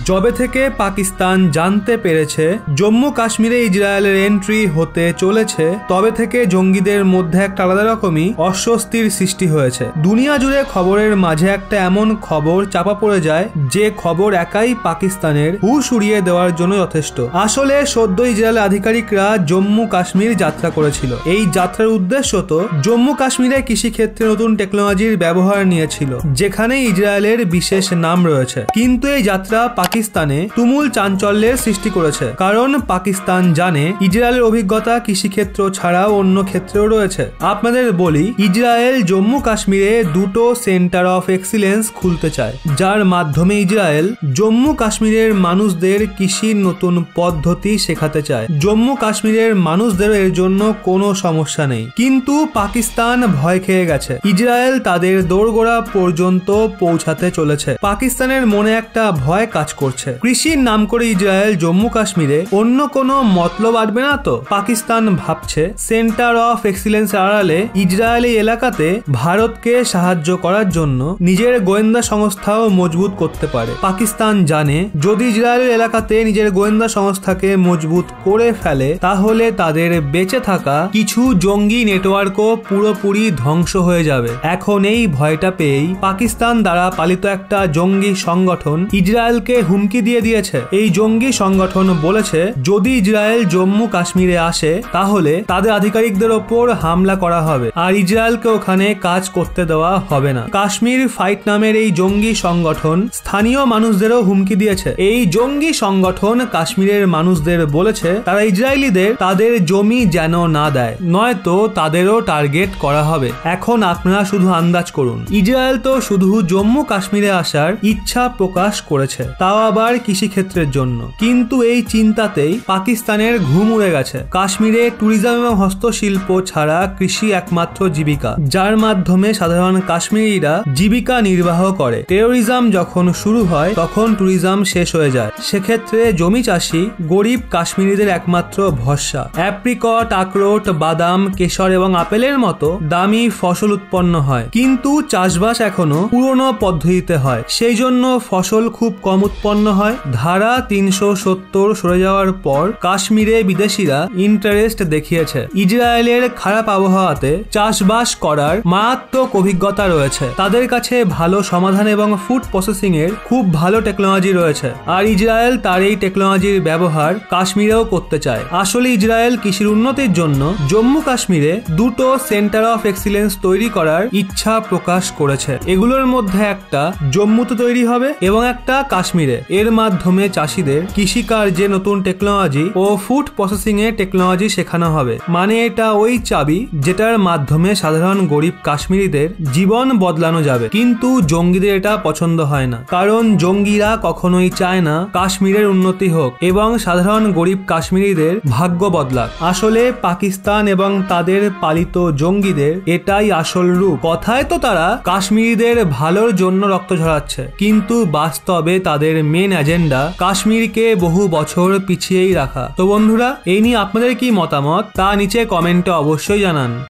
জবে থেকে পাকিস্তান জানতে পেরেছে জম্মু কাশ্মীরে ইসরায়েলের এন্ট্রি হতে চলেছে, তবে থেকে জঙ্গিদের মধ্যে একটা আলাদা রকমই অস্বস্তির সৃষ্টি হয়েছে। দুনিয়া জুড়ে খবরের মাঝে একটা এমন খবর চাপা পড়ে যায় যে খবর একাই পাকিস্তানের হুঁশ উড়িয়ে দেওয়ার জন্য যথেষ্ট। আসলে সদ্য ইসরায়েলের আধিকারিকরা জম্মু কাশ্মীর যাত্রা করেছিল। এই যাত্রার উদ্দেশ্য তো জম্মু কাশ্মীরে কৃষিক্ষেত্রে নতুন টেকনোলজির ব্যবহার নিয়েছিল, যেখানে ইসরায়েলের বিশেষ নাম রয়েছে। কিন্তু এই যাত্রা পাকিস্তানে তুমুল চাঞ্চল্যের সৃষ্টি করেছে, কারণ পাকিস্তান জানে ইসরায়েলের অভিজ্ঞতা কৃষিক্ষেত্র ছাড়াও অন্য ক্ষেত্রেও রয়েছে। আপনাদের বলি, ইসরায়েল জম্মু কাশ্মীরে দুটো সেন্টার অফ এক্সিলেন্স খুলতে চায়, যার মাধ্যমে ইসরায়েল জম্মু কাশ্মীরের মানুষদের কৃষির নতুন পদ্ধতি শেখাতে চায়। জম্মু কাশ্মীরের মানুষদের এর জন্য কোনো সমস্যা নেই, কিন্তু পাকিস্তান ভয় খেয়ে গেছে। ইসরায়েল তাদের দোরগোড়া পর্যন্ত পৌঁছাতে চলেছে। পাকিস্তানের মনে একটা ভয় কাজ করছে, কৃষির নাম করে ইসরায়েল জম্মু কাশ্মীরে অন্য কোনো মতলব আসবে না তো। পাকিস্তান ভাবছে সেন্টার অফ এক্সিলেন্স আড়ালে ইসরায়েল এই এলাকাতে ভারতকে সাহায্য করার জন্য নিজের গোয়েন্দা সংস্থাও মজবুত করতে পারে। পাকিস্তান জানে যদি ইসরায়েলের এলাকাতে নিজের গোয়েন্দা সংস্থাকে মজবুত করে ফেলে, তাহলে তাদের বেঁচে থাকা কিছু জঙ্গি নেটওয়ার্কও পুরোপুরি ধ্বংস হয়ে যাবে। এখন এই ভয়টা পেয়েই পাকিস্তান দ্বারা পালিত একটা জঙ্গি সংগঠন ইসরায়েলকে হুমকি দিয়ে দিয়েছে। এই জঙ্গি সংগঠন বলেছে যদি ইসরায়েল জম্মু কাশ্মীরে আসে, তাহলে তাদের আধিকারিকদের ওপর হামলা করা হবে আর ইসরায়েলকে ওখানে কাজ করতে দেওয়া হবে না। কাশ্মীর ফাইট নামের এই জঙ্গি সংগঠন স্থানীয় মানুষদেরও হুমকি দিয়েছে। এই জঙ্গি সংগঠন কাশ্মীরের মানুষদের বলেছে তারা ইসরায়েলিদের তাদের জমি যেন না দেয়, নয়তো তাদেরও টার্গেট করা হবে। এখন আপনারা শুধু আন্দাজ করুন, ইসরায়েল তো শুধু জম্মু কাশ্মীরে আসার ইচ্ছা প্রকাশ করেছে, তাও আবার কৃষিক্ষেত্রের জন্য। কিন্তু এই চিন্তাতেই পাকিস্তানের ঘুম উড়ে গেছে। কাশ্মীরে ট্যুরিজম এবং হস্তশিল্প ছাড়া কৃষি একমাত্র জীবিকা, যার মাধ্যমে সাধারণ কাশ্মীরিরা জীবিকা নির্বাহ করে। টেরোরিজম যখন শুরু হয় তখন ট্যুরিজম শেষ হয়ে যায়। সেক্ষেত্রে জমি চাষি গরিব কাশ্মীরিদের একমাত্র ভরসা। অ্যাপ্রিকট, আখরোট, বাদাম, কেশর এবং আপেলের মতো দামি ফসল উৎপন্ন হয়, কিন্তু চাষবাস এখনো পুরনো পদ্ধতিতে হয়। সেই জন্য ফসল খুব কম উৎপন্ন হয়। ধারা 370 সরে যাওয়ার পর কাশ্মীরে বিদেশিরা ইন্টারেস্ট দেখিয়েছে। ইসরায়েলের খারাপ আবহাওয়াতে চাষবাস করার মারাত্মক অভিজ্ঞতা রয়েছে, তাদের কাছে ভালো সমাধান এবং ফুড প্রসেসিং এর খুব ভালো টেকনোলজি রয়েছে, আর ইসরায়েল তার এই টেকনোলজির ব্যবহার কাশ্মীরেও করতে চায়। আসলে ইসরায়েল কৃষির উন্নতির জন্য জম্মু কাশ্মীরে দুটো সেন্টার অফ এক্সিলেন্স তৈরি করার ইচ্ছা প্রকাশ করেছে। এগুলোর মধ্যে একটা জম্মুতে তৈরি হবে এবং একটা কাশ্মীরে। এর মাধ্যমে চাষিদের কৃষিকার্যে নতুন টেকনোলজি ও ফুড প্রসেসিং এ টেকনোলজি শেখানো হবে। মানে এটা ওই চাবি যেটার মাধ্যমে সাধারণ গরিব কাশ্মীরিদের জীবন বদলানো যাবে। কিন্তু জঙ্গিদের এটা পছন্দ হয় না, কারণ জঙ্গিরা কখনোই চায় না কাশ্মীরের উন্নতি হোক এবং সাধারণ গরিব কাশ্মীরিদের ভাগ্য বদলাক। আসলে পাকিস্তান এবং তাদের পালিত জঙ্গিদের এটাই আসল রূপ। কথায় তো তারা কাশ্মীরিদের ভালোর জন্য রক্ত ঝরাচ্ছে, কিন্তু বাস্তবে তাদের মেন এজেন্ডা কাশ্মীরকে বহু বছর পিছিয়েই রাখা। তো বন্ধুরা, এই নিয়ে আপনাদের কি মতামত তা নিচে কমেন্টে অবশ্যই জানান।